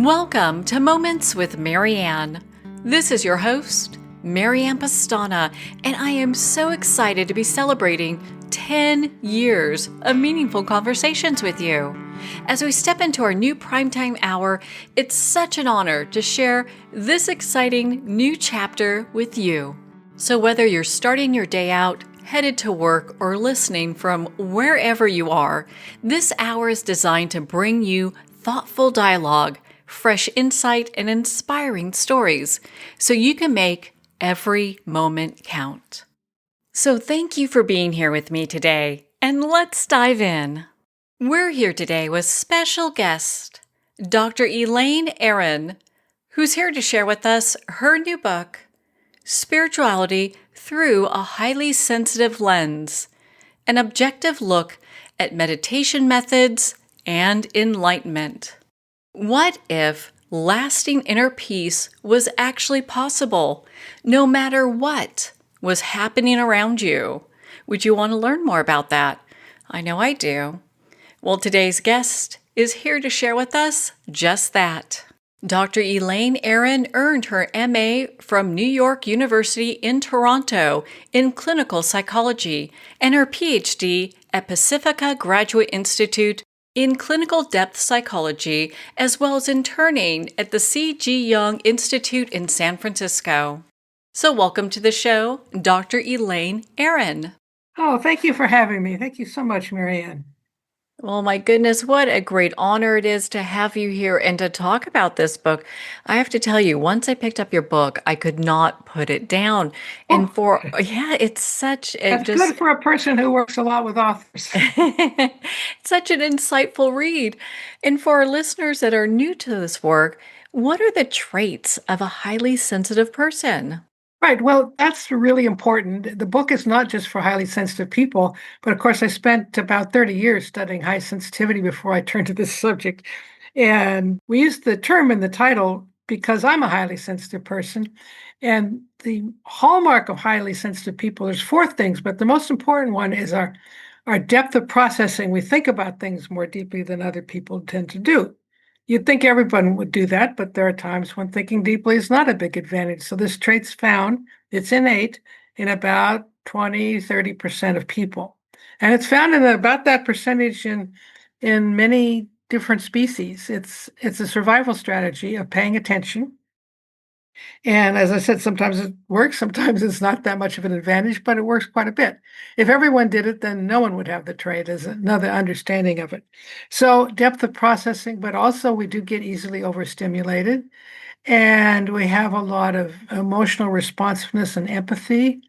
Welcome to Moments with Marianne. This is your host, Marianne Pastana, and I am so excited to be celebrating 10 years of meaningful conversations with you. As we step into our new primetime hour, it's such an honor to share this exciting new chapter with you. So whether you're starting your day out, headed to work, or listening from wherever you are, this hour is designed to bring you thoughtful dialogue, fresh insight, and inspiring stories so you can make every moment count. So thank you for being here with me today, and let's dive in. We're here today with special guest, Dr. Elaine Aron, who's here to share with us her new book, Spirituality Through a Highly Sensitive Lens, an objective look at meditation methods and enlightenment. What if lasting inner peace was actually possible, no matter what was happening around you? Would you want to learn more about that? I know I do. Well, today's guest is here to share with us just that. Dr. Elaine Aron earned her MA from New York University in Toronto in clinical psychology and her PhD at Pacifica Graduate Institute in clinical depth psychology, as well as interning at the C.G. Jung Institute in San Francisco. So welcome to the show, Dr. Elaine Aron. Oh, thank you for having me. Thank you so much, Marianne. Well, my goodness, what a great honor it is to have you here and to talk about this book. I have to tell you, once I picked up your book, I could not put it down. And it's such That's good for a person who works a lot with authors. Such an insightful read. And for our listeners that are new to this work, what are the traits of a highly sensitive person? Right. Well, that's really important. The book is not just for highly sensitive people, but of course, I spent about 30 years studying high sensitivity before I turned to this subject. And we used the term in the title because I'm a highly sensitive person. And the hallmark of highly sensitive people, there's four things, but the most important one is our depth of processing. We think about things more deeply than other people tend to do. You'd think everyone would do that, but there are times when thinking deeply is not a big advantage. So this trait's found, it's innate in about 20-30% of people. And it's found in about that percentage in many different species. It's a survival strategy of paying attention. And as I said, sometimes it works, sometimes it's not that much of an advantage, but it works quite a bit. If everyone did it, then no one would have the trait as another understanding of it. So depth of processing, but also we do get easily overstimulated. And we have a lot of emotional responsiveness and empathy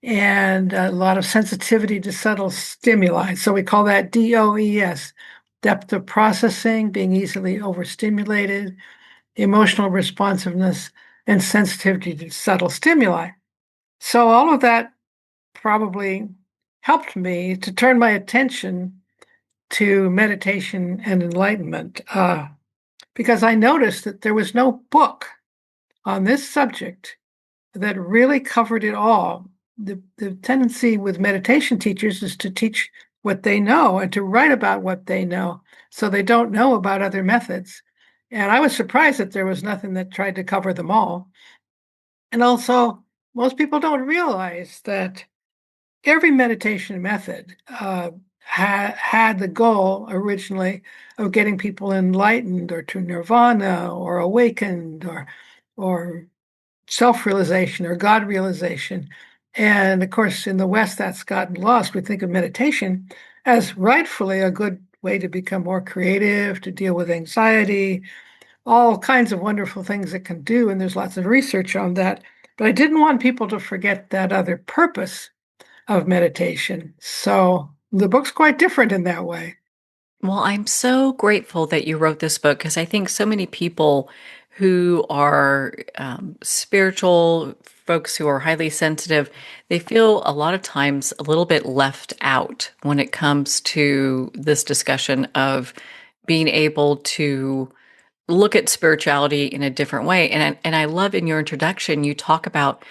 and a lot of sensitivity to subtle stimuli. So we call that DOES, depth of processing, being easily overstimulated, emotional responsiveness, and sensitivity to subtle stimuli. So all of that probably helped me to turn my attention to meditation and enlightenment because I noticed that there was no book on this subject that really covered it all. The tendency with meditation teachers is to teach what they know and to write about what they know, so they don't know about other methods. And I was surprised that there was nothing that tried to cover them all. And also, most people don't realize that every meditation method had the goal originally of getting people enlightened or to nirvana or awakened or self-realization or God realization. And of course, in the West, that's gotten lost. We think of meditation as rightfully a good way to become more creative, to deal with anxiety, all kinds of wonderful things it can do. And there's lots of research on that. But I didn't want people to forget that other purpose of meditation. So the book's quite different in that way. Well, I'm so grateful that you wrote this book because I think so many people who are spiritual folks who are highly sensitive, they feel a lot of times a little bit left out when it comes to this discussion of being able to look at spirituality in a different way. And I love in your introduction, you talk about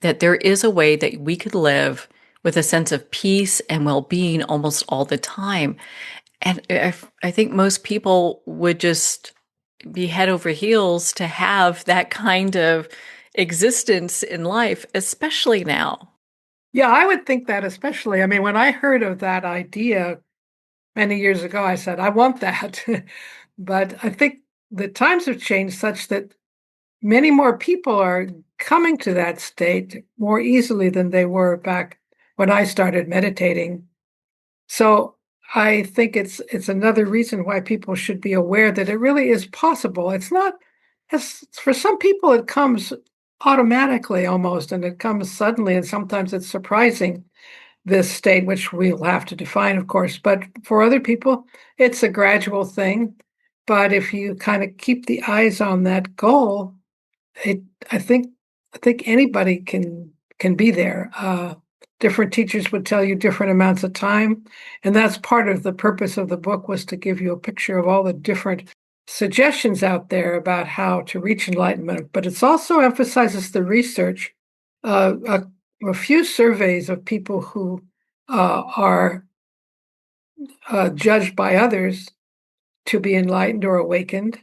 that there is a way that we could live with a sense of peace and well-being almost all the time. And I think most people would just be head over heels to have that kind of existence in life, especially now. Yeah, I would think that especially. I mean, when I heard of that idea many years ago, I said, I want that. But I think the times have changed such that many more people are coming to that state more easily than they were back when I started meditating. So I think it's another reason why people should be aware that it really is possible. It's not as for some people it comes automatically almost and it comes suddenly and sometimes it's surprising this state which we'll have to define of course, but for other people it's a gradual thing. But if you kind of keep the eyes on that goal, it I think I think anybody can be there. Different teachers would tell you different amounts of time, and that's part of the purpose of the book was to give you a picture of all the different suggestions out there about how to reach enlightenment. But it also emphasizes the research. Uh, a few surveys of people who are judged by others to be enlightened or awakened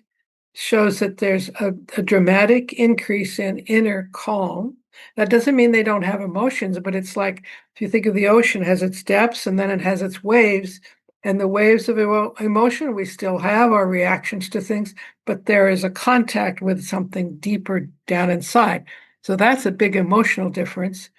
shows that there's a dramatic increase in inner calm. That doesn't mean they don't have emotions, but it's like if you think of the ocean has its depths and then it has its waves, and the waves of emotion we still have our reactions to things, but there is a contact with something deeper down inside. So that's a big emotional difference.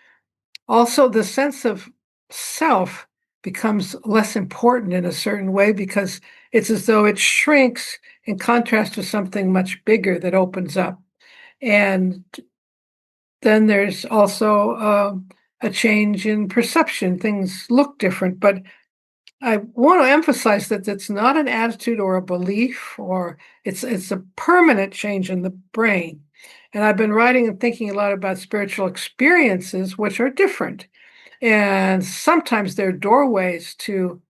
Also, the sense of self becomes less important in a certain way because it's as though it shrinks in contrast to something much bigger that opens up. And then there's also a change in perception. Things look different, but I want to emphasize that it's not an attitude or a belief, or it's a permanent change in the brain. And I've been writing and thinking a lot about spiritual experiences, which are different. And sometimes they're doorways to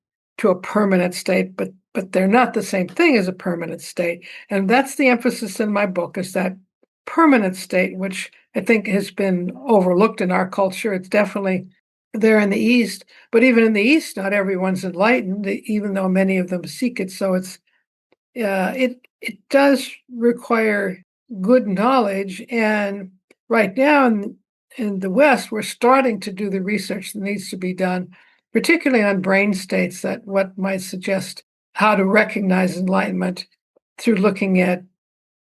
a permanent state, but they're not the same thing as a permanent state. And that's the emphasis in my book is that permanent state, which I think has been overlooked in our culture. It's definitely there in the East, but even in the East, not everyone's enlightened, even though many of them seek it. So it does require good knowledge, and right now in the West, we're starting to do the research that needs to be done, particularly on brain states that what might suggest how to recognize enlightenment through looking at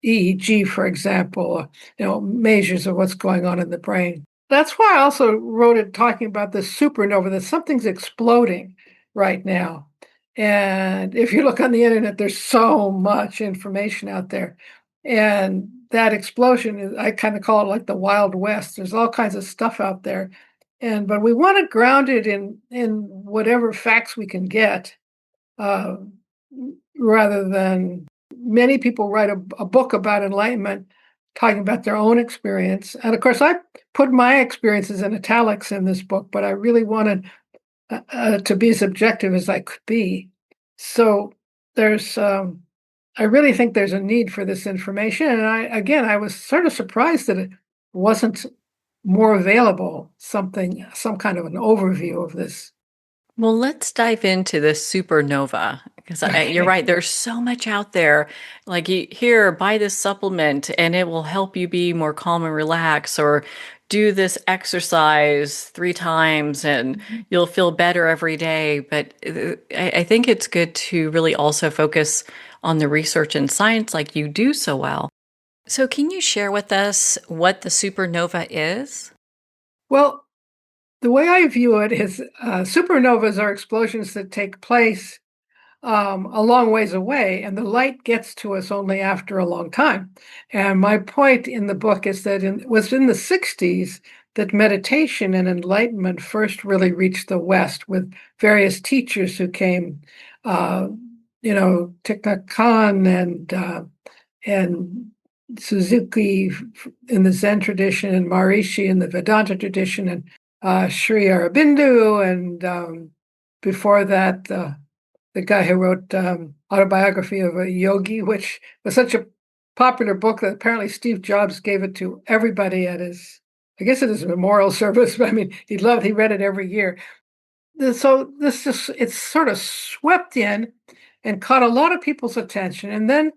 EEG, for example, or, measures of what's going on in the brain. That's why I also wrote it talking about this supernova, that something's exploding right now. And if you look on the internet, there's so much information out there. And that explosion is, I kind of call it like the Wild West. There's all kinds of stuff out there. But we want to ground it in whatever facts we can get, uh, rather than many people write a book about enlightenment talking about their own experience. And of course, I put my experiences in italics in this book, but I really wanted to be as objective as I could be. So there's, I really think there's a need for this information. And I was sort of surprised that it wasn't more available, some kind of an overview of this. Well, let's dive into the supernova because you're Okay. right. There's so much out there. Like, here, buy this supplement and it will help you be more calm and relax, or do this exercise 3 times and you'll feel better every day. But I think it's good to really also focus on the research and science like you do so well. So, can you share with us what the supernova is? Well, the way I view it is supernovas are explosions that take place a long ways away, and the light gets to us only after a long time. And my point in the book is that it was in the 60s that meditation and enlightenment first really reached the West with various teachers who came, uh, Thich Nhat Hanh and Suzuki in the Zen tradition, and Maharishi in the Vedanta tradition, and Sri Aurobindo, and before that, the guy who wrote Autobiography of a Yogi, which was such a popular book that apparently Steve Jobs gave it to everybody at I guess at his memorial service. But I mean, he read it every year. So it's sort of swept in and caught a lot of people's attention. And then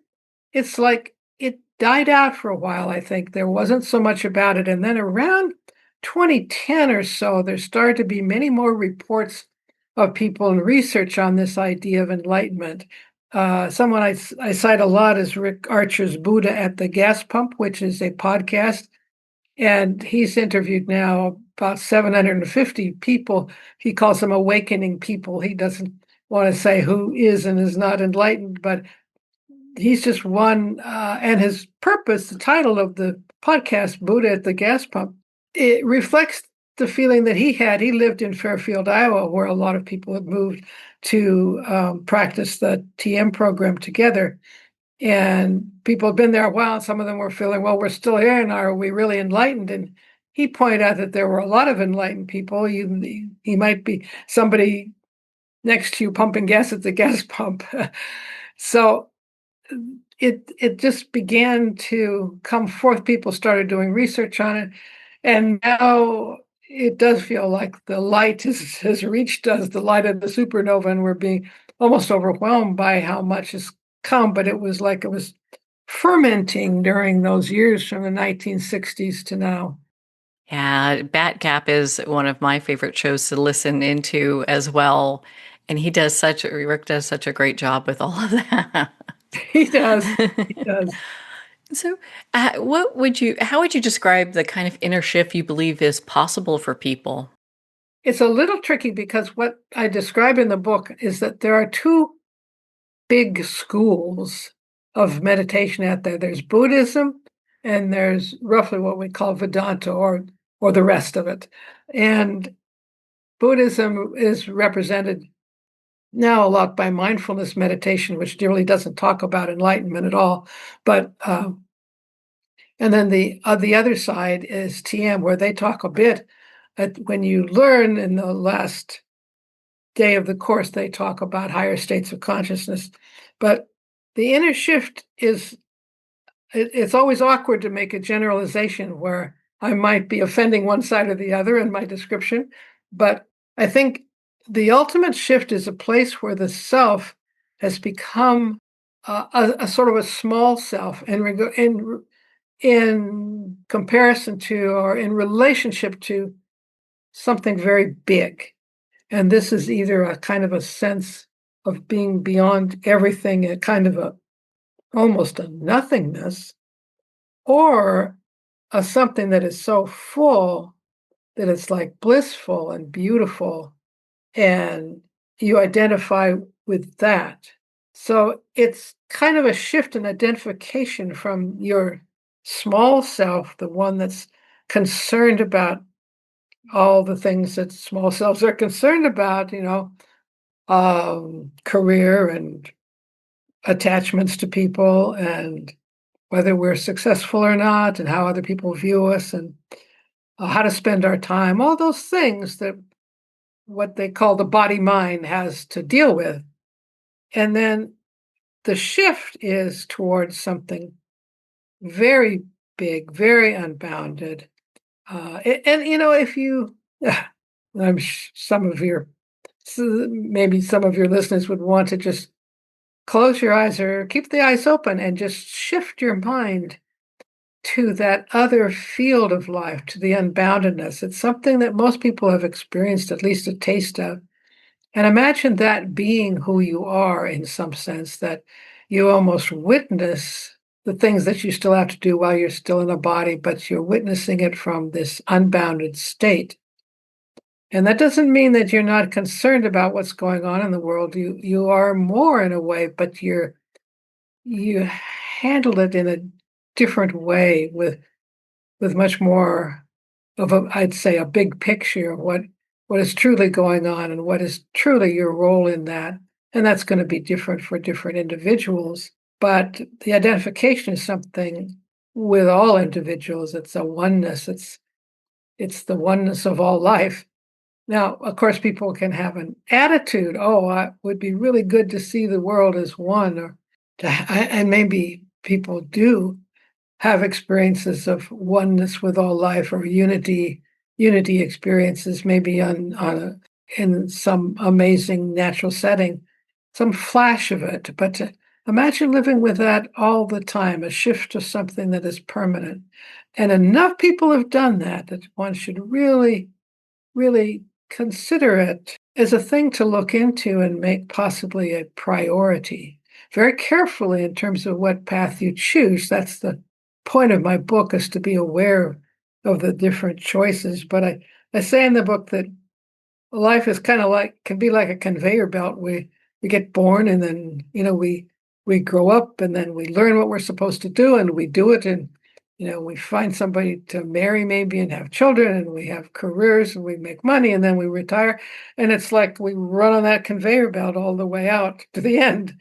it's like it died out for a while, I think. There wasn't so much about it. And then around 2010 or so, there started to be many more reports of people and research on this idea of enlightenment. Someone I cite a lot is Rick Archer's Buddha at the Gas Pump, which is a podcast. And he's interviewed now about 750 people. He calls them awakening people. He doesn't want to say who is and is not enlightened, but he's just one. And his purpose, the title of the podcast, Buddha at the Gas Pump, it reflects the feeling that he had. He lived in Fairfield, Iowa, where a lot of people had moved to practice the TM program together. And people had been there a while, and some of them were feeling, well, we're still here, and are we really enlightened? And he pointed out that there were a lot of enlightened people. He might be somebody next to you pumping gas at the gas pump. So it just began to come forth. People started doing research on it, and now it does feel like the light has reached us, the light of the supernova, and we're being almost overwhelmed by how much has come. But it was like it was fermenting during those years from the 1960s to now. Yeah, Bat Gap is one of my favorite shows to listen into as well. And Rick does such a great job with all of that. He does. He does. So, how would you describe the kind of inner shift you believe is possible for people? It's a little tricky because what I describe in the book is that there are two big schools of meditation out there. There's Buddhism, and there's roughly what we call Vedanta, or the rest of it. And Buddhism is represented now a lot by mindfulness meditation, which really doesn't talk about enlightenment at all. But and then the other side is TM, where they talk a bit. When you learn in the last day of the course, they talk about higher states of consciousness. But the inner shift it's always awkward to make a generalization where I might be offending one side or the other in my description. But I think the ultimate shift is a place where the self has become a sort of a small self in comparison to, or in relationship to, something very big. And this is either a kind of a sense of being beyond everything, a kind of almost a nothingness, or a something that is so full that it's like blissful and beautiful, and you identify with that. So it's kind of a shift in identification from your small self, the one that's concerned about all the things that small selves are concerned about, career and attachments to people, and whether we're successful or not, and how other people view us, and how to spend our time, all those things that what they call the body mind has to deal with. And then the shift is towards something very big, very unbounded. If you, maybe some of your listeners would want to just close your eyes or keep the eyes open and just shift your mind to that other field of life, to the unboundedness. It's something that most people have experienced at least a taste of. And imagine that being who you are in some sense, that you almost witness the things that you still have to do while you're still in a body, but you're witnessing it from this unbounded state. And that doesn't mean that you're not concerned about what's going on in the world. You are more in a way, but you handle it in a different way with much more of I'd say a big picture of what is truly going on and what is truly your role in that. And that's going to be different for different individuals. But the identification is something with all individuals. It's a oneness. It's the oneness of all life. Now, of course, people can have an attitude, it would be really good to see the world as one, and maybe people do have experiences of oneness with all life, or unity experiences, maybe in some amazing natural setting, some flash of it. But Imagine living with that all the time, a shift to something that is permanent. And enough people have done that that one should really consider it as a thing to look into and make possibly a priority. Very carefully in terms of what path you choose. That's the point of my book, is to be aware of the different choices. But I say in the book that life is kind of like, can be like a conveyor belt. We get born, and then we grow up, and then we learn what we're supposed to do, and we do it, and we find somebody to marry maybe and have children, and we have careers, and we make money, and then we retire, and it's like we run on that conveyor belt all the way out to the end.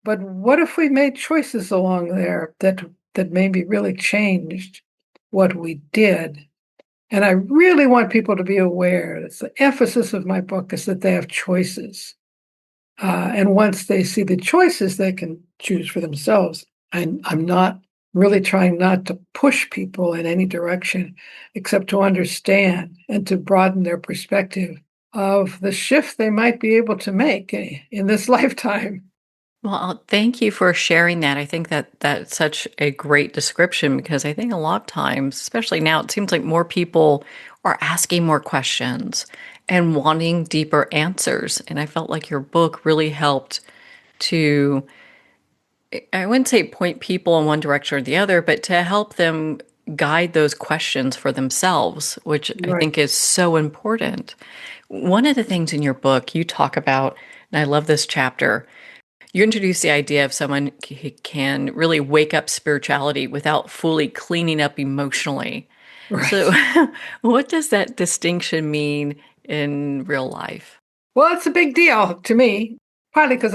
But what if we made choices along there that maybe really changed what we did? And I really want people to be aware. That's the emphasis of my book, is that they have choices. And once they see the choices, they can choose for themselves. I'm not really trying not to push people in any direction, except to understand and to broaden their perspective of the shift they might be able to make in this lifetime. Well, thank you for sharing that. I think that that's such a great description because I think a lot of times, especially now, it seems like more people are asking more questions and wanting deeper answers. And I felt like your book really helped to, I wouldn't say point people in one direction or the other, but to help them guide those questions for themselves, which I Right. think is so important. One of the things in your book you talk about, and I love this chapter, you introduce the idea of someone can really wake up spirituality without fully cleaning up emotionally. So, Right. what does that distinction mean in real life? Well, it's a big deal to me, partly because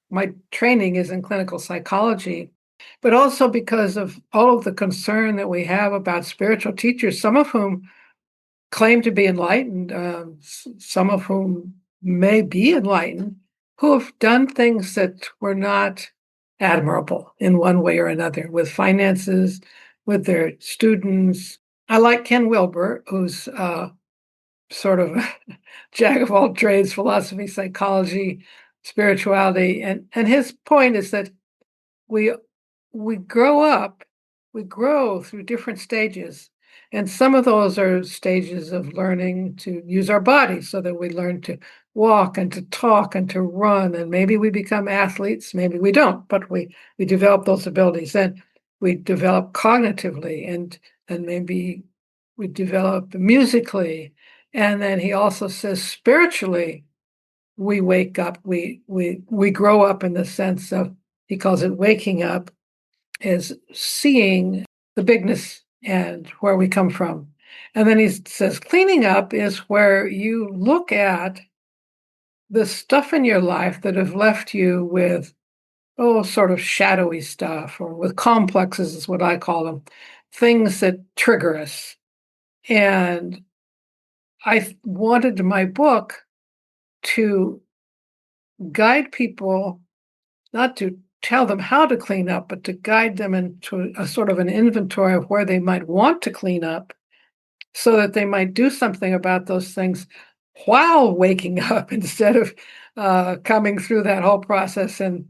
my training is in clinical psychology, but also because of all of the concern that we have about spiritual teachers, some of whom claim to be enlightened, some of whom may be enlightened, who have done things that were not admirable in one way or another with finances, with their students. I like Ken Wilber, who's sort of jack of all trades, philosophy, psychology, spirituality, and his point is that we we grow up, we grow through different stages, and some of those are stages of learning to use our bodies, so that we learn to walk and to talk and to run, and maybe we become athletes, maybe we don't, but we develop those abilities. Then we develop cognitively, and maybe we develop musically, and then he also says spiritually we wake up, we grow up in the sense of, he calls it waking up, is seeing the bigness and where we come from. And then he says cleaning up is where you look at the stuff in your life that have left you with, oh, sort of shadowy stuff, or with complexes is what I call them, things that trigger us. And I wanted my book to guide people, not to tell them how to clean up, but to guide them into a sort of an inventory of where they might want to clean up, so that they might do something about those things while waking up, instead of coming through that whole process and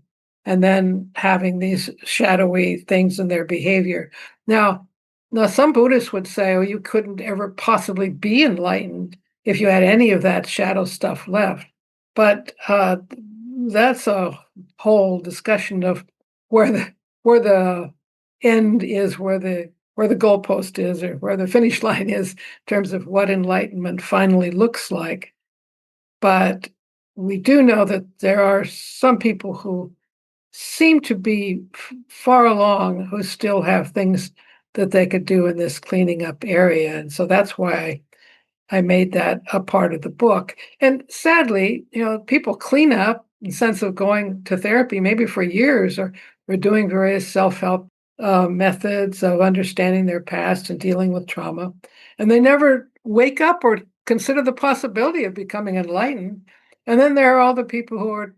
then having these shadowy things in their behavior. Now, now some Buddhists would say, "Oh, you couldn't ever possibly be enlightened if you had any of that shadow stuff left." But that's a whole discussion of where the end is, where the goalpost is, or where the finish line is, in terms of what enlightenment finally looks like. But we do know that there are some people who seem to be far along, who still have things that they could do in this cleaning up area. And so that's why I made that a part of the book. And sadly, people clean up in the sense of going to therapy maybe for years, or doing various self-help methods of understanding their past and dealing with trauma. And they never wake up or consider the possibility of becoming enlightened. And then there are all the people who are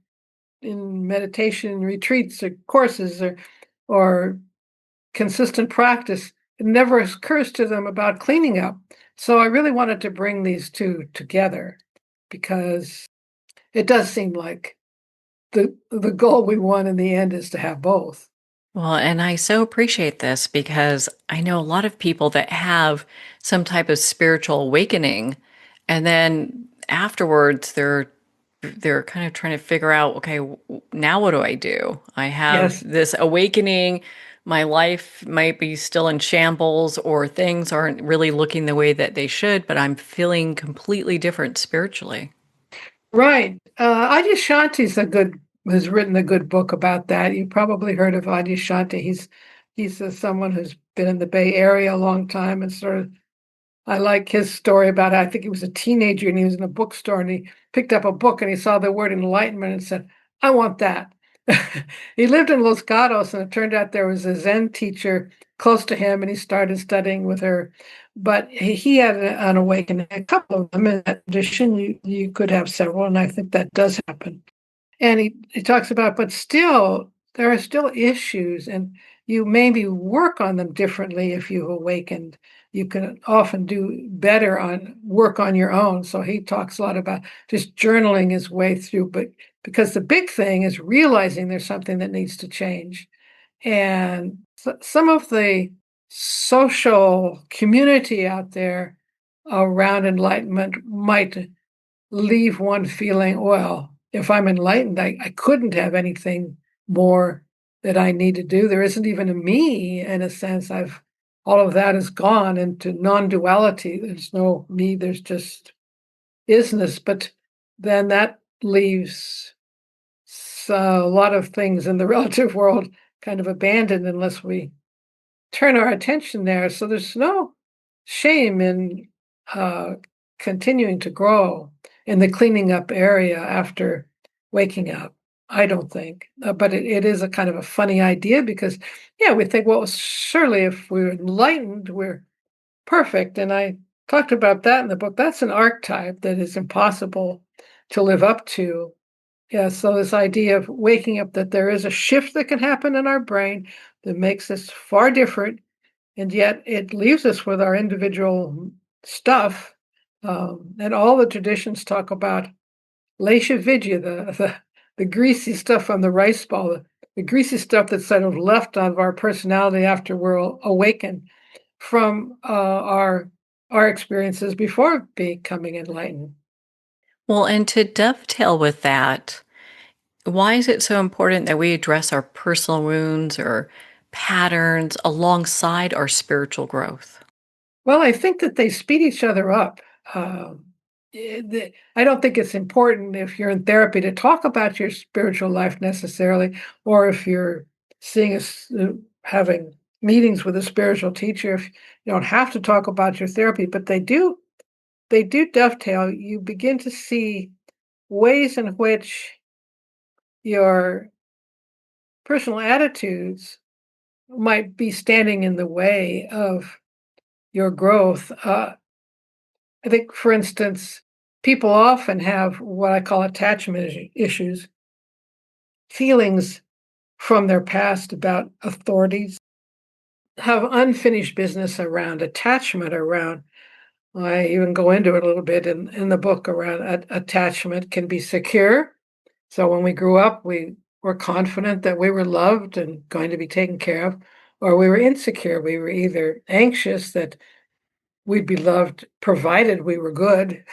in meditation retreats or courses, or consistent practice. It never occurs to them about cleaning up. So I really wanted to bring these two together, because it does seem like the goal we want in the end is to have both. Well, and I so appreciate this because I know a lot of people that have some type of spiritual awakening, and then afterwards they're kind of trying to figure out, okay, now what do I do? I have Yes. this awakening. My life might be still in shambles, or things aren't really looking the way that they should, but I'm feeling completely different spiritually. Right. Adyashanti's has written a good book about that. You probably heard of Adyashanti. He's someone who's been in the Bay Area a long time and sort of I like his story about I think he was a teenager and he was in a bookstore and he picked up a book and he saw the word enlightenment and said, I want that. He lived in Los Gatos and it turned out there was a Zen teacher close to him and he started studying with her. But he had an awakening, a couple of them. In addition, you could have several, and I think that does happen. And he talks about, but still, there are still issues, and you maybe work on them differently if you've awakened. You can often do better on work on your own. So he talks a lot about just journaling his way through, but because the big thing is realizing there's something that needs to change. And some of the social community out there around enlightenment might leave one feeling, well, if I'm enlightened, I couldn't have anything more that I need to do. There isn't even a me in a sense. All of that is gone into non-duality. There's no me, there's just isness. But then that leaves a lot of things in the relative world kind of abandoned unless we turn our attention there. So there's no shame in uh, continuing to grow in the cleaning up area after waking up. I don't think, but it is a kind of a funny idea because, yeah, we think, well, surely if we're enlightened, we're perfect. And I talked about that in the book. That's an archetype that is impossible to live up to. Yeah, so this idea of waking up that there is a shift that can happen in our brain that makes us far different and yet it leaves us with our individual stuff. And all the traditions talk about Laisha Vidya, the greasy stuff on the rice ball, the greasy stuff that's sort of left of our personality after we're awakened from our experiences before becoming enlightened. Well, and to dovetail with that, why is it so important that we address our personal wounds or patterns alongside our spiritual growth? Well, I think that they speed each other up. I don't think it's important if you're in therapy to talk about your spiritual life necessarily, or if you're seeing us having meetings with a spiritual teacher. If you don't have to talk about your therapy, but they do dovetail. You begin to see ways in which your personal attitudes might be standing in the way of your growth. I think, for instance, people often have what I call attachment issues, feelings from their past about authorities, have unfinished business around attachment, around, I even go into it a little bit in the book around attachment can be secure. So when we grew up, we were confident that we were loved and going to be taken care of, or we were insecure. We were either anxious that we'd be loved provided we were good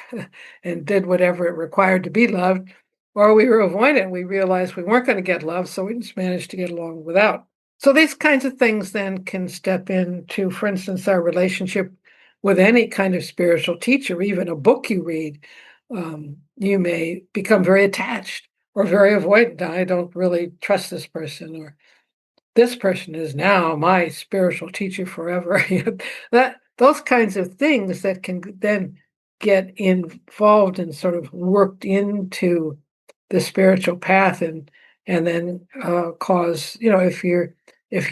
and did whatever it required to be loved, or we were avoidant. We realized we weren't going to get love, so we just managed to get along without. So these kinds of things then can step into, for instance, our relationship with any kind of spiritual teacher, even a book you read. You may become very attached or very avoidant. I don't really trust this person, or this person is now my spiritual teacher forever. That those kinds of things that can then get involved and sort of worked into the spiritual path and then cause, if you're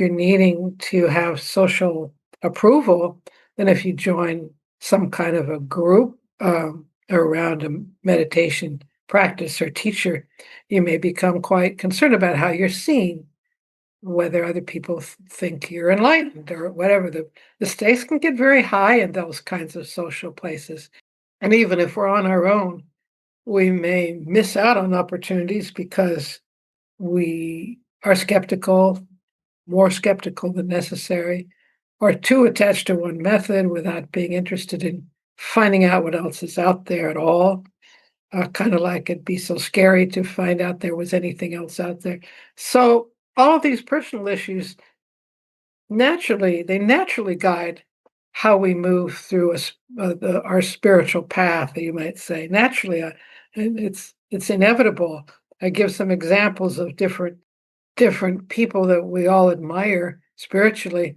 needing to have social approval, then if you join some kind of a group around a meditation practice or teacher, you may become quite concerned about how you're seen, whether other people think you're enlightened or whatever. The stakes can get very high in those kinds of social places. And even if we're on our own, we may miss out on opportunities because we are skeptical, more skeptical than necessary, or too attached to one method without being interested in finding out what else is out there at all. Kind of like it'd be so scary to find out there was anything else out there. So all of these personal issues naturally guide how we move through our spiritual path, you might say. Naturally, and it's inevitable. I give some examples of different people that we all admire spiritually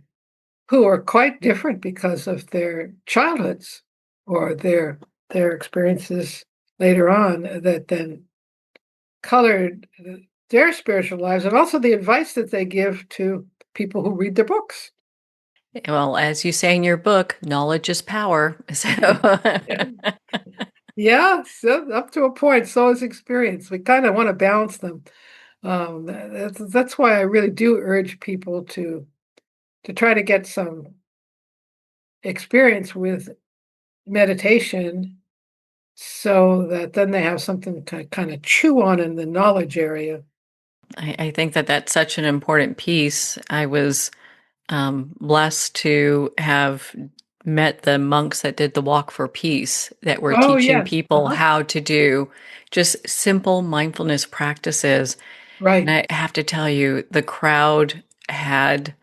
who are quite different because of their childhoods or their experiences later on that then colored their spiritual lives, and also the advice that they give to people who read their books. Well, as you say in your book, knowledge is power. So, Yeah. Yeah, so up to a point, so is experience. We kind of want to balance them. That's why I really do urge people to try to get some experience with meditation so that then they have something to kind of chew on in the knowledge area. I think that that's such an important piece. I was blessed to have met the monks that did the Walk for Peace that were Oh, teaching yes. people Uh-huh. how to do just simple mindfulness practices. And Right. I have to tell you, the crowd had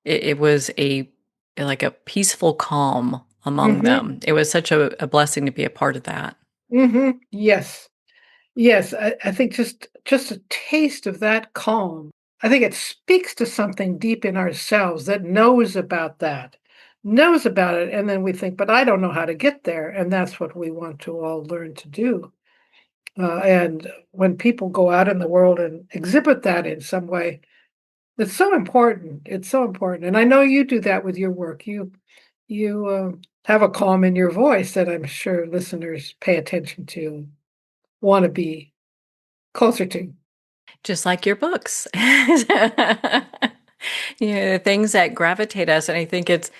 it was a like a peaceful calm among Mhm. them. It was such a blessing to be a part of that. Mhm. Yes. Yes, I think just a taste of that calm, I think it speaks to something deep in ourselves that knows about it, and then we think, "But I don't know how to get there," and that's what we want to all learn to do. And when people go out in the world and exhibit that in some way, it's so important. It's so important, and I know you do that with your work. You have a calm in your voice that I'm sure listeners pay attention to, want to be closer to. Just like your books. Yeah, things that gravitate us, and I think it's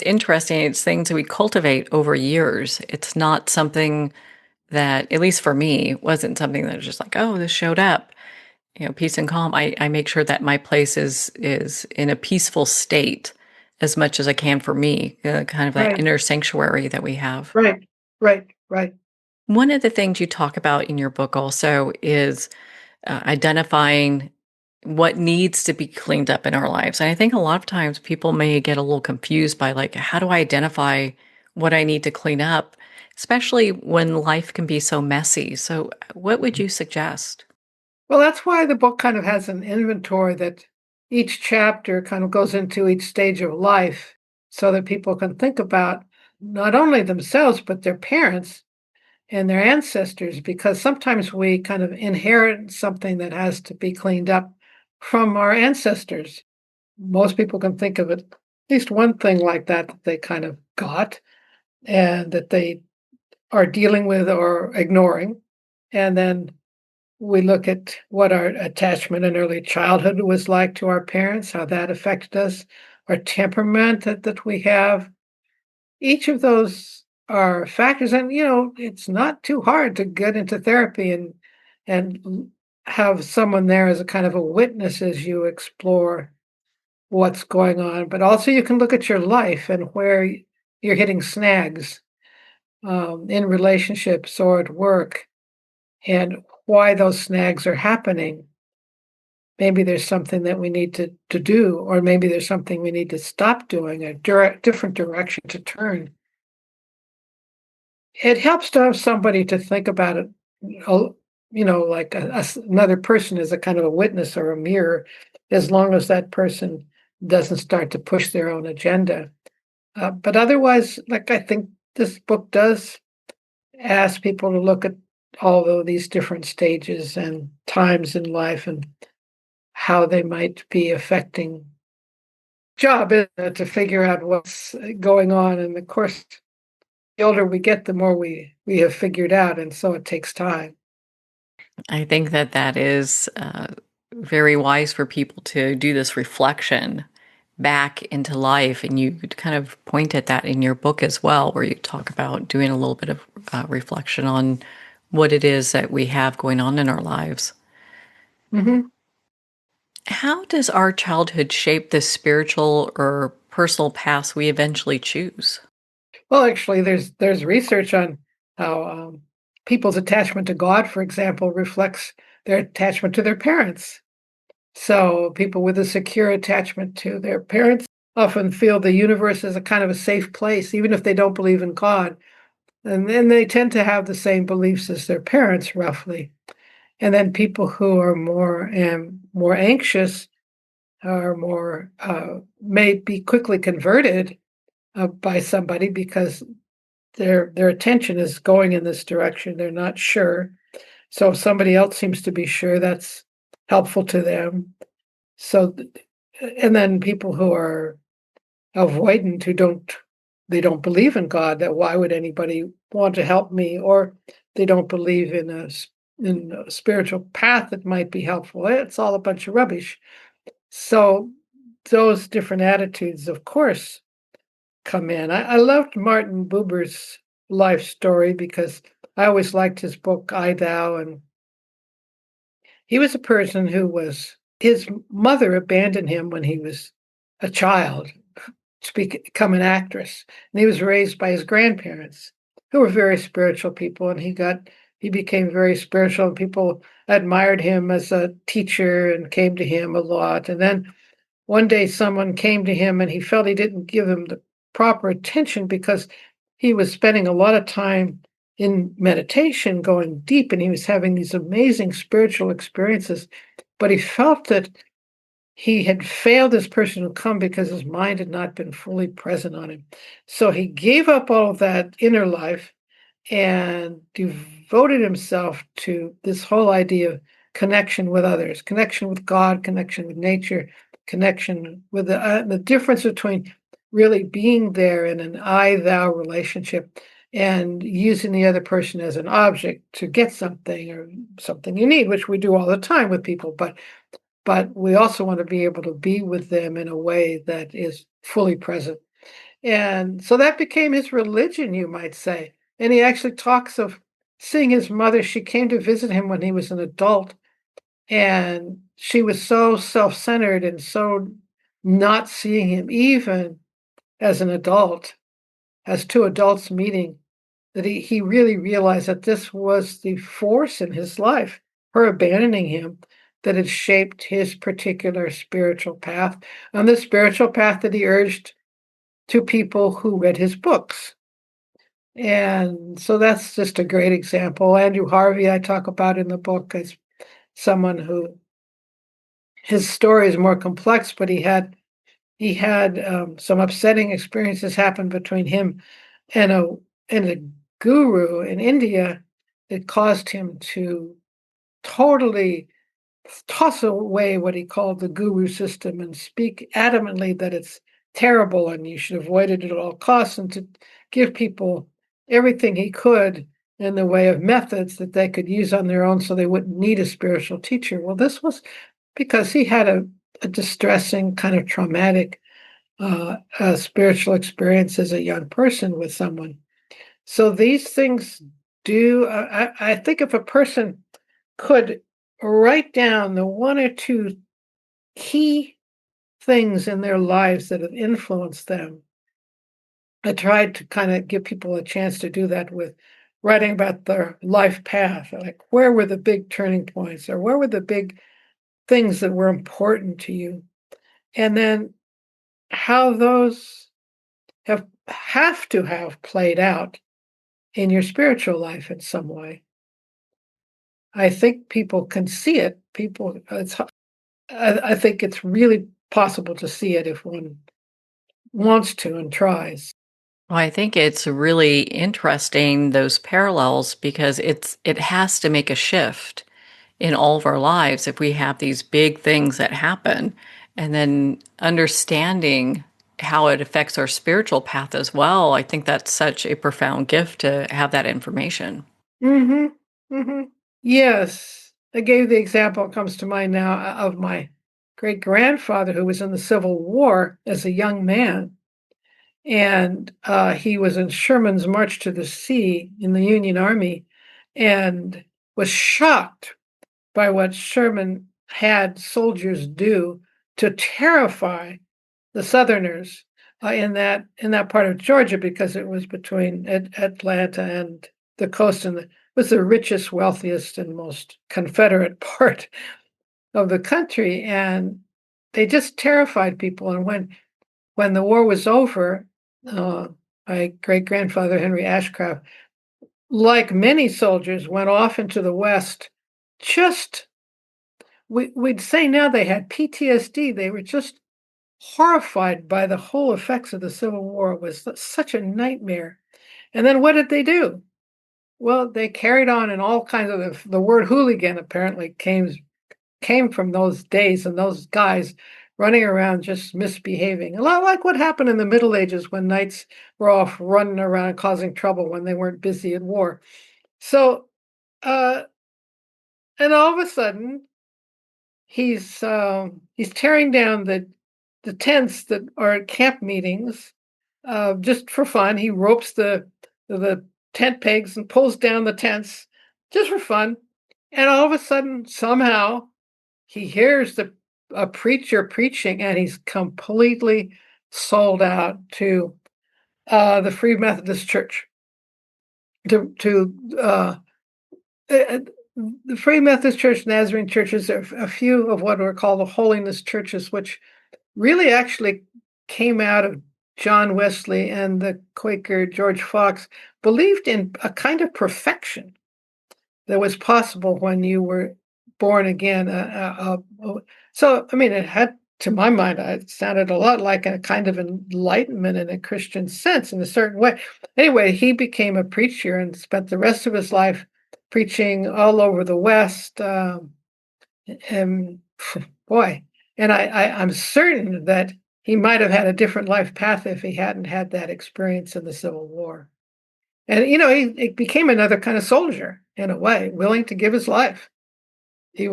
interesting. It's things that we cultivate over years. It's not something that, at least for me, wasn't something that was just like, oh, this showed up. Peace and calm. I make sure that my place is in a peaceful state as much as I can for me. Kind of that Right, inner sanctuary that we have. right, right. One of the things you talk about in your book also is identifying what needs to be cleaned up in our lives. And I think a lot of times people may get a little confused by like, how do I identify what I need to clean up, especially when life can be so messy. So, what would you suggest? Well, that's why the book kind of has an inventory that each chapter kind of goes into each stage of life so that people can think about not only themselves, but their parents and their ancestors, because sometimes we kind of inherit something that has to be cleaned up from our ancestors. Most people can think of at least one thing like that that they kind of got and that they are dealing with or ignoring. And then we look at what our attachment in early childhood was like to our parents, how that affected us, our temperament that we have. Each of those are factors, and it's not too hard to get into therapy and have someone there as a kind of a witness as you explore what's going on. But also, you can look at your life and where you're hitting snags in relationships or at work, and why those snags are happening. Maybe there's something that we need to do, or maybe there's something we need to stop doing, a different direction to turn. It helps to have somebody to think about it, uh, like another person is a kind of a witness or a mirror, as long as that person doesn't start to push their own agenda. But otherwise, like I think this book does ask people to look at all of these different stages and times in life and how they might be affecting job to figure out what's going on. And of course, the older we get, the more we have figured out, and so it takes time. I think that that is very wise for people to do this reflection back into life. And you kind of point at that in your book as well, where you talk about doing a little bit of reflection on what it is that we have going on in our lives. Mhm. How does our childhood shape the spiritual or personal paths we eventually choose? Well, actually, there's research on how people's attachment to God, for example, reflects their attachment to their parents. So people with a secure attachment to their parents often feel the universe is a kind of a safe place, even if they don't believe in God. And then they tend to have the same beliefs as their parents, roughly. And then people who are more anxious are more may be quickly converted by somebody because their attention is going in this direction. They're not sure. So if somebody else seems to be sure, that's helpful to them. So, and then people who are avoidant, they don't believe in God, that why would anybody want to help me? Or they don't believe in in a spiritual path that might be helpful. It's all a bunch of rubbish. So those different attitudes, of course, come in. I loved Martin Buber's life story because I always liked his book, I Thou. And he was a person who his mother abandoned him when he was a child to become an actress. And he was raised by his grandparents, who were very spiritual people. And he became very spiritual, and people admired him as a teacher and came to him a lot. And then one day someone came to him and he felt he didn't give him the proper attention because he was spending a lot of time in meditation, going deep, and he was having these amazing spiritual experiences. But he felt that he had failed this person to come because his mind had not been fully present on him. So he gave up all of that inner life and devoted himself to this whole idea of connection with others, connection with God, connection with nature, connection with the difference between really being there in an I thou relationship and using the other person as an object to get something or something you need, which we do all the time with people. But we also want to be able to be with them in a way that is fully present. And so that became his religion, you might say. And he actually talks of seeing his mother. She came to visit him when he was an adult, and she was so self centered and so not seeing him, even as an adult, as two adults meeting, that he really realized that this was the force in his life, her abandoning him, that had shaped his particular spiritual path, on the spiritual path that he urged to people who read his books. And so that's just a great example. Andrew Harvey, I talk about in the book, as someone who his story is more complex, but he had some upsetting experiences happen between him and a guru in India that caused him to totally toss away what he called the guru system and speak adamantly that it's terrible and you should avoid it at all costs, and to give people everything he could in the way of methods that they could use on their own so they wouldn't need a spiritual teacher. Well, this was because he had a distressing, kind of traumatic spiritual experience as a young person with someone. So these things do, I think if a person could write down the one or two key things in their lives that have influenced them. I tried to kind of give people a chance to do that with writing about their life path, like where were the big turning points or where were the big things that were important to you, and then how those have to have played out in your spiritual life in some way. I think people can see it. I think it's really possible to see it if one wants to and tries. Well, I think it's really interesting those parallels because it has to make a shift in all of our lives if we have these big things that happen, and then understanding how it affects our spiritual path as well. I think that's such a profound gift to have that information. Mhm, mhm. Yes, I gave the example, it comes to mind now, of my great-grandfather who was in the Civil War as a young man, and, he was in Sherman's March to the Sea in the Union Army and was shocked by what Sherman had soldiers do to terrify the Southerners in that part of Georgia, because it was between Atlanta and the coast, and it was the richest, wealthiest, and most Confederate part of the country, and they just terrified people. And when the war was over, uh, my great grandfather Henry Ashcraft, like many soldiers, went off into the West. Just we'd say now they had PTSD. They were just horrified by the whole effects of the Civil War. It was such a nightmare. And then what did they do? Well, they carried on in all kinds of the word hooligan apparently came from those days and those guys running around just misbehaving. A lot like what happened in the Middle Ages when knights were off running around causing trouble when they weren't busy at war. So, uh, and all of a sudden, he's tearing down the tents that are at camp meetings just for fun. He ropes the tent pegs and pulls down the tents just for fun. And all of a sudden, somehow, he hears a preacher preaching, and he's completely sold out to the Free Methodist Church. To uh, the Free Methodist Church, Nazarene churches, are a few of what are called the holiness churches, which really actually came out of John Wesley and the Quaker George Fox, believed in a kind of perfection that was possible when you were born again. So, I mean, it had, to my mind, it sounded a lot like a kind of enlightenment in a Christian sense in a certain way. Anyway, he became a preacher and spent the rest of his life preaching all over the West. And boy, and I'm certain that he might have had a different life path if he hadn't had that experience in the Civil War. And, he became another kind of soldier in a way, willing to give his life. He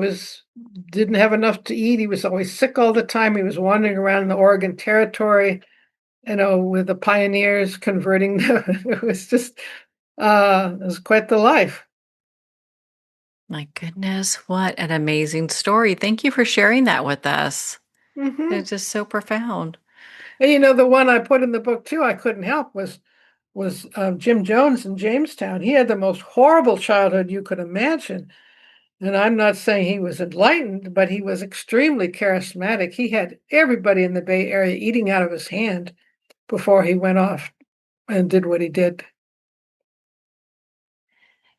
didn't have enough to eat. He was always sick all the time. He was wandering around the Oregon Territory, with the pioneers converting them. It was just, it was quite the life. My goodness, what an amazing story. Thank you for sharing that with us. Hmm. It's just so profound. And the one I put in the book too, I couldn't help was Jim Jones in Jamestown. He had the most horrible childhood you could imagine. And I'm not saying he was enlightened, but he was extremely charismatic. He had everybody in the Bay Area eating out of his hand before he went off and did what he did.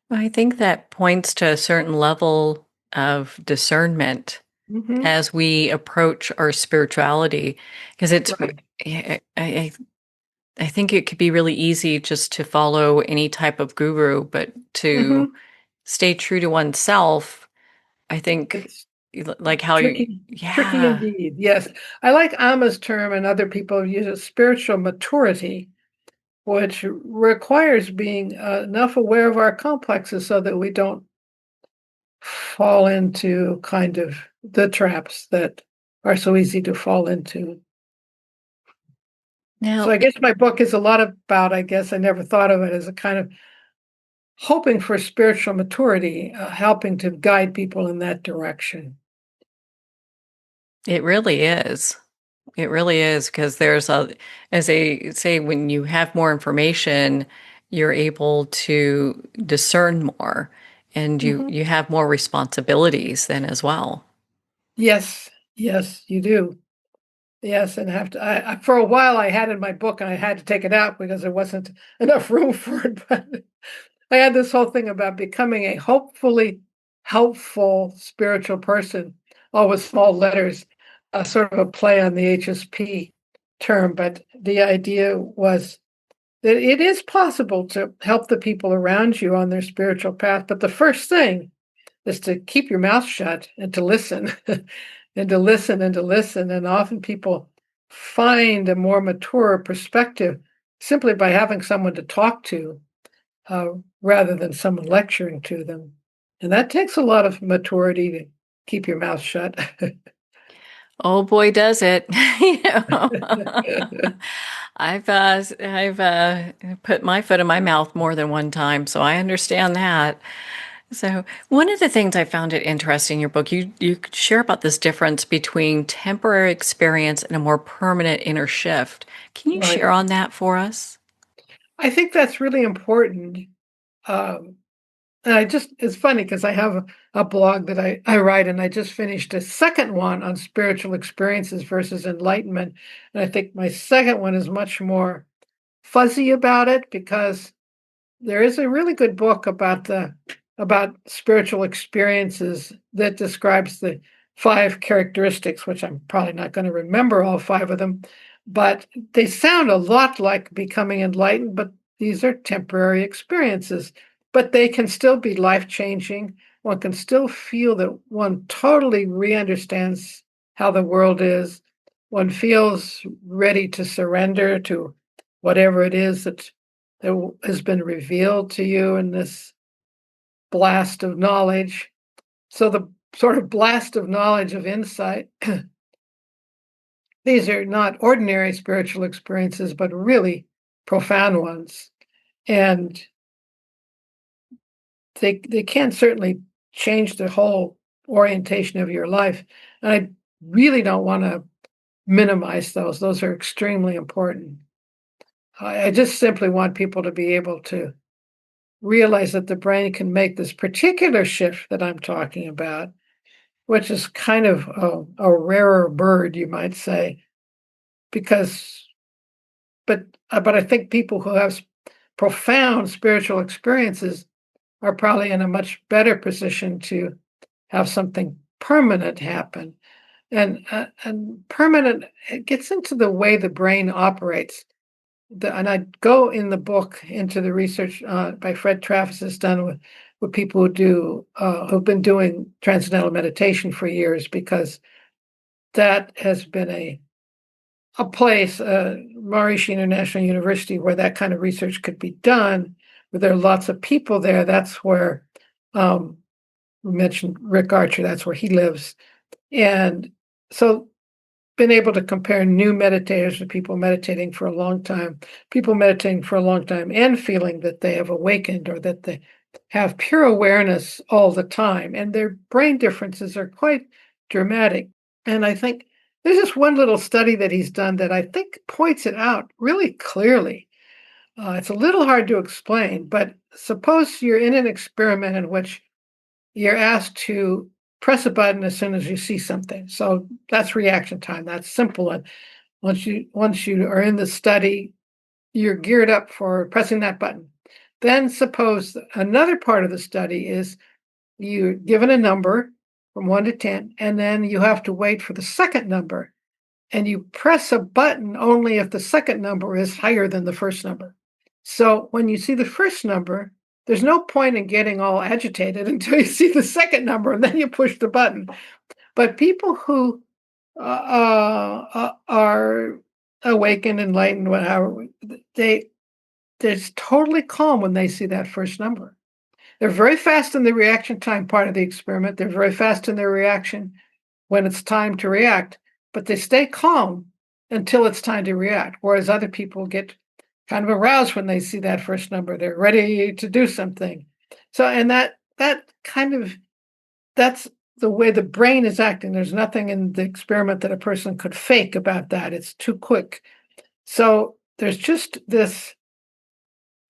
Well, I think that points to a certain level of discernment Hmm. as we approach our spirituality, because Right. I think it could be really easy just to follow any type of guru, but to Hmm. stay true to oneself, I think, It's like how you, tricky yeah. indeed. Yes. I like Amma's term, and other people use it, spiritual maturity, which requires being enough aware of our complexes so that we don't fall into kind of the traps that are so easy to fall into. So Now, I guess my book is a lot about, I guess I never thought of it as a kind of hoping for spiritual maturity, helping to guide people in that direction. it really is. It really is because as they say, when you have more information, you're able to discern more, and you Hmm. you have more responsibilities then as well. Yes, yes, you do. Yes, and have to. For a while, I had in my book, and I had to take it out because there wasn't enough room for it. But I had this whole thing about becoming a hopefully helpful spiritual person, all with small letters, sort of a play on the HSP term. But the idea was that it is possible to help the people around you on their spiritual path. But the first thing is to keep your mouth shut and to listen and to listen and to listen. And often people find a more mature perspective simply by having someone to talk to uh, rather than someone lecturing to them. And that takes a lot of maturity to keep your mouth shut. Oh boy, does it! You know, I've put my foot in my mouth more than one time, so I understand that. So, one of the things I found it interesting in your book, you share about this difference between temporary experience and a more permanent inner shift. Can you Right. share on that for us? I think that's really important. Um, and it's funny because I have a blog that I write, and I just finished a second one on spiritual experiences versus enlightenment. And I think my second one is much more fuzzy about it because there is a really good book about spiritual experiences that describes the 5 characteristics, which I'm probably not gonna remember all 5 of them, but they sound a lot like becoming enlightened, but these are temporary experiences, but they can still be life-changing. One can still feel that one totally re-understands how the world is. One feels ready to surrender to whatever it is that has been revealed to you in this blast of knowledge. So the sort of blast of knowledge of insight, these are not ordinary spiritual experiences, but really profound ones. And they can certainly change the whole orientation of your life. And I really don't want to minimize those. Those are extremely important. I just simply want people to be able to realize that the brain can make this particular shift that I'm talking about, which is kind of a rarer bird, you might say, because, but I think people who have profound spiritual experiences are probably in a much better position to have something permanent happen. And permanent, it gets into the way the brain operates. And I go in the book into the research by Fred Travis has done with people who've been doing transcendental meditation for years because that has been a place, Maharishi International University, where that kind of research could be done. Where there are lots of people there. That's where um, we mentioned Rick Archer. That's where he lives, and so been able to compare new meditators with people meditating for a long time and feeling that they have awakened or that they have pure awareness all the time. And their brain differences are quite dramatic. And I think there's just one little study that he's done that I think points it out really clearly. It's a little hard to explain, but suppose you're in an experiment in which you're asked to press a button as soon as you see something. So that's reaction time. That's simple. And once you are in the study, you're geared up for pressing that button. Then suppose another part of the study is you're given a number from 1 to 10, and then you have to wait for the second number. And you press a button only if the second number is higher than the first number. So when you see the first number, there's no point in getting all agitated until you see the second number and then you push the button. But people who are awakened, enlightened, whatever, they they're totally calm when they see that first number. They're very fast in the reaction time part of the experiment. They're very fast in their reaction when it's time to react, but they stay calm until it's time to react. Whereas other people get kind of aroused when they see that first number. They're ready to do something. So, and that kind of that's the way the brain is acting. There's nothing in the experiment that a person could fake about that. It's too quick. So there's just this,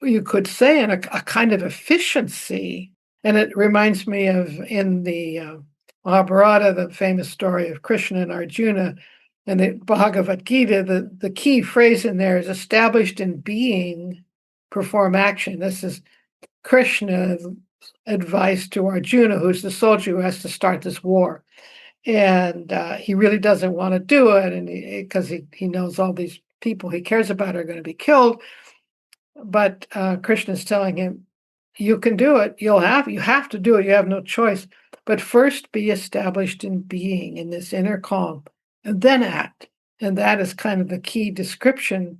you could say, in a kind of efficiency. And it reminds me of in the Mahabharata, the famous story of Krishna and Arjuna, and the Bhagavad Gita, the key phrase in there is established in being, perform action. This is Krishna's advice to Arjuna, who's the soldier who has to start this war. And he really doesn't want to do it, and because he knows all these people he cares about are going to be killed. But Krishna's telling him, "You can do it. You have to do it. You have no choice. But first, be established in being, in this inner calm, and then act." And that is kind of the key description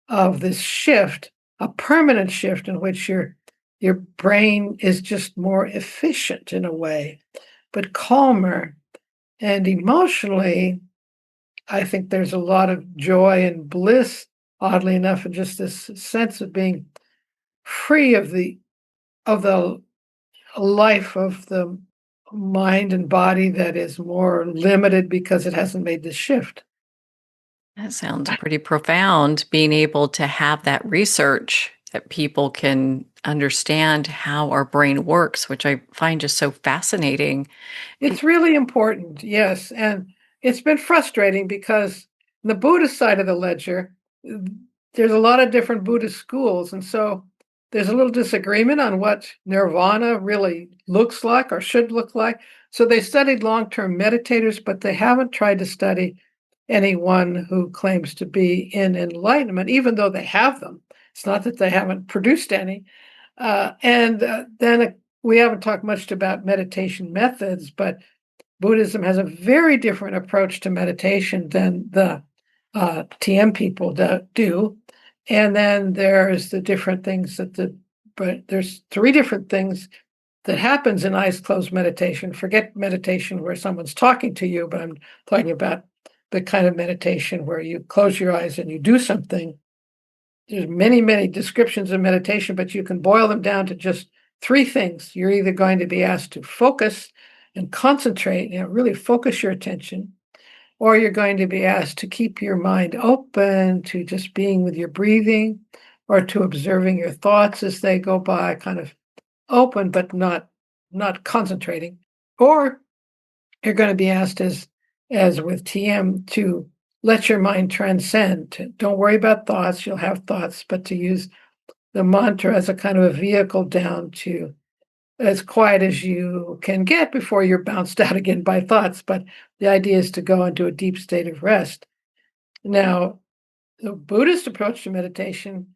of this shift, a permanent shift in which your brain is just more efficient in a way, but calmer and emotionally. I think there's a lot of joy and bliss, oddly enough, and just this sense of being free of the life of the mind and body that is more limited because it hasn't made the shift. That sounds pretty profound, being able to have that research that people can understand how our brain works, which I find just so fascinating. It's really important, yes, and it's been frustrating because the Buddhist side of the ledger, there's a lot of different Buddhist schools, and so there's a little disagreement on what nirvana really looks like or should look like. So they studied long-term meditators, but they haven't tried to study anyone who claims to be in enlightenment, even though they have them. It's not that they haven't produced any. And then we haven't talked much about meditation methods, but Buddhism has a very different approach to meditation than the TM people do. And then there's the different things but there's three different things that happens in eyes closed meditation. Forget meditation where someone's talking to you, but I'm talking about the kind of meditation where you close your eyes and you do something. There's many, many descriptions of meditation, but you can boil them down to just three things. You're either going to be asked to focus and concentrate, really focus your attention, or you're going to be asked to keep your mind open to just being with your breathing or to observing your thoughts as they go by, kind of open, but not concentrating. Or you're going to be asked, as with TM, to let your mind transcend. Don't worry about thoughts. You'll have thoughts, but to use the mantra as a kind of a vehicle down to as quiet as you can get before you're bounced out again by thoughts. But the idea is to go into a deep state of rest. Now, the Buddhist approach to meditation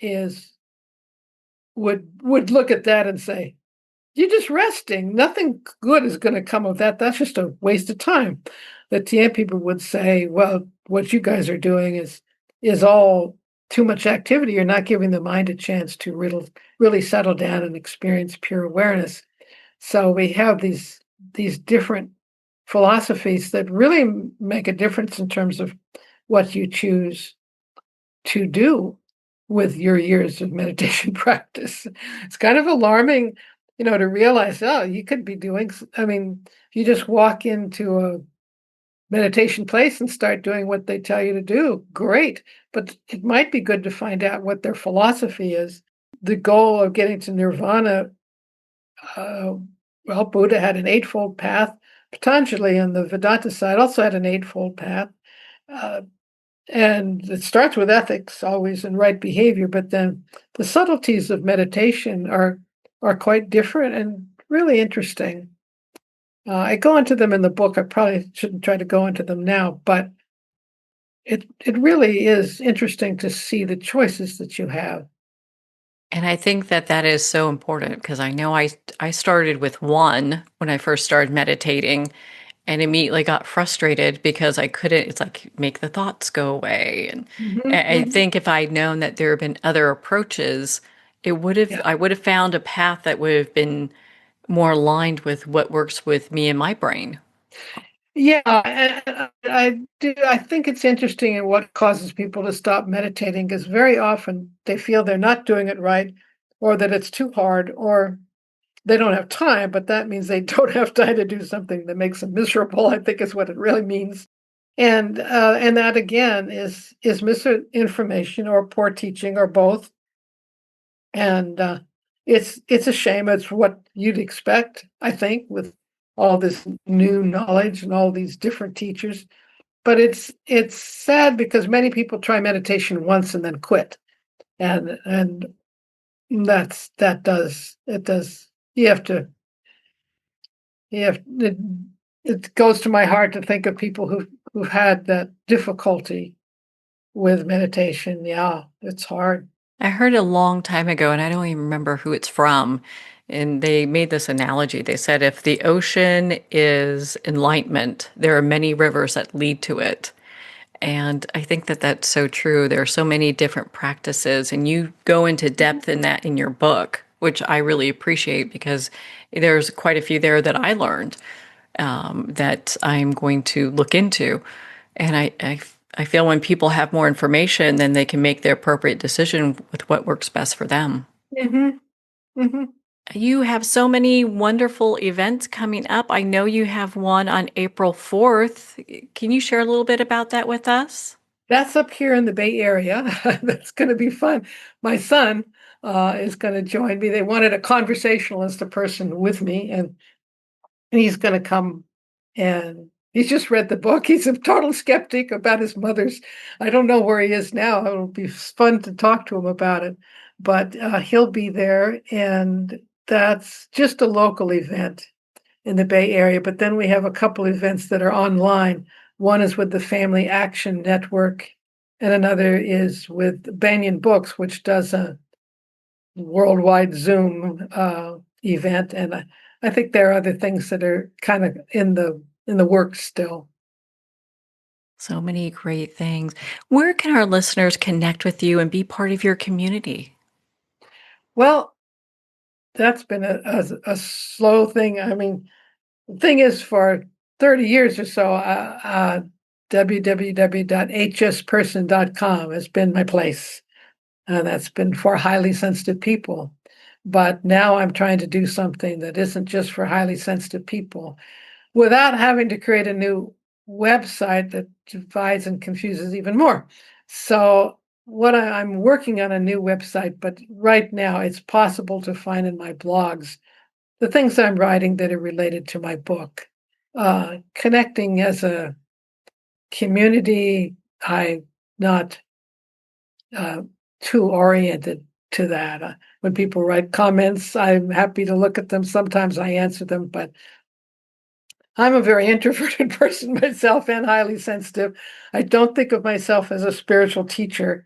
is would look at that and say, you're just resting. Nothing good is going to come of that. That's just a waste of time. The TM people would say, well, what you guys are doing is all too much activity. You're not giving the mind a chance to really settle down and experience pure awareness. So we have these different philosophies that really make a difference in terms of what you choose to do with your years of meditation practice. It's kind of alarming, to realize, oh, you could be doing, if you just walk into a meditation place and start doing what they tell you to do, great. But it might be good to find out what their philosophy is. The goal of getting to nirvana, well, Buddha had an eightfold path. Patanjali on the Vedanta side also had an eightfold path. Uh, and it starts with ethics always and right behavior, but then the subtleties of meditation are quite different and really interesting. I go into them in the book. I probably shouldn't try to go into them now, but it really is interesting to see the choices that you have. And I think that that is so important because I know I started with one when I first started meditating and immediately got frustrated because I couldn't, it's like, make the thoughts go away. And Mhm, I mhm. think if I'd known that there have been other approaches, Yeah. I would have found a path that would have been more aligned with what works with me and my brain. Yeah, and I do. I think it's interesting in what causes people to stop meditating because very often they feel they're not doing it right, or that it's too hard, or they don't have time. But that means they don't have time to do something that makes them miserable. I think is what it really means, and that again is misinformation or poor teaching or both. And it's a shame. It's what you'd expect, I think, with all this new knowledge and all these different teachers. But it's sad because many people try meditation once and then quit, and that does it does you have to you have it goes to my heart to think of people who've had that difficulty with meditation. Yeah, it's hard. I heard a long time ago, and I don't even remember who it's from. And they made this analogy. They said if the ocean is enlightenment, there are many rivers that lead to it. And I think that that's so true. There are so many different practices, and you go into depth in that in your book, which I really appreciate because there's quite a few there that I learned that I'm going to look into. And I feel when people have more information, then they can make the appropriate decision with what works best for them. Hmm. Hmm. You have so many wonderful events coming up. I know you have one on April 4th. Can you share a little bit about that with us? That's up here in the Bay Area. That's going to be fun. My son is going to join me. They wanted a conversationalist, a person with me, and he's going to come, and he's just read the book. He's a total skeptic about his mother's. I don't know where he is now. It'll be fun to talk to him about it, but he'll be there, and that's just a local event in the Bay Area. But then we have a couple events that are online. One is with the Family Action Network, and another is with Banyan Books, which does a worldwide Zoom event. And I think there are other things that are kind of in the works still. So many great things. Where can our listeners connect with you and be part of your community? Well, that's been a slow thing. I mean, the thing is, for 30 years or so, www.hsperson.com has been my place. And that's been for highly sensitive people. But now I'm trying to do something that isn't just for highly sensitive people without having to create a new website that divides and confuses even more. So I'm working on a new website, but right now it's possible to find in my blogs the things I'm writing that are related to my book. Connecting as a community, I'm not too oriented to that. When people write comments, I'm happy to look at them. Sometimes I answer them, but I'm a very introverted person myself and highly sensitive. I don't think of myself as a spiritual teacher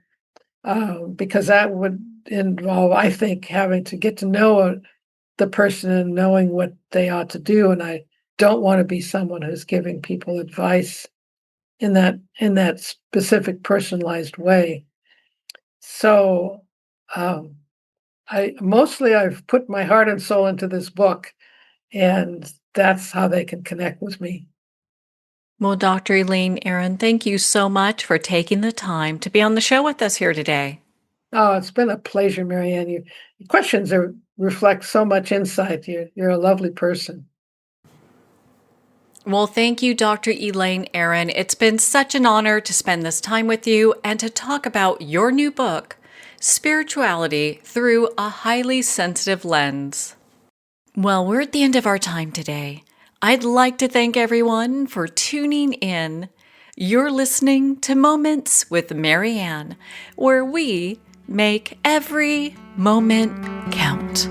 because that would involve, I think, having to get to know the person and knowing what they ought to do. And I don't want to be someone who's giving people advice in that specific personalized way. So I've put my heart and soul into this book, and that's how they can connect with me. Well, Dr. Elaine Aron, thank you so much for taking the time to be on the show with us here today. Oh, it's been a pleasure, Marianne. Your questions reflect so much insight. You're a lovely person. Well, thank you, Dr. Elaine Aron. It's been such an honor to spend this time with you and to talk about your new book, Spirituality Through a Highly Sensitive Lens. Well, we're at the end of our time today. I'd like to thank everyone for tuning in. You're listening to Moments with Marianne, where we make every moment count.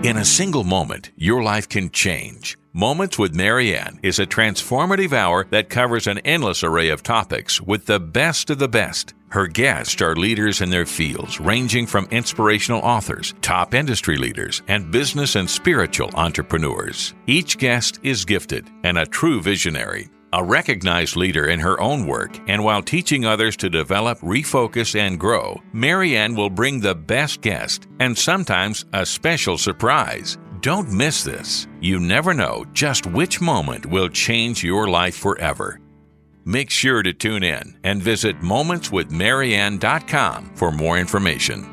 In a single moment, your life can change. Moments with Marianne is a transformative hour that covers an endless array of topics with the best of the best. Her guests are leaders in their fields, ranging from inspirational authors, top industry leaders, and business and spiritual entrepreneurs. Each guest is gifted and a true visionary, a recognized leader in her own work, and while teaching others to develop, refocus, and grow, Marianne will bring the best guest and sometimes a special surprise. Don't miss this. You never know just which moment will change your life forever. Make sure to tune in and visit momentswithmarianne.com for more information.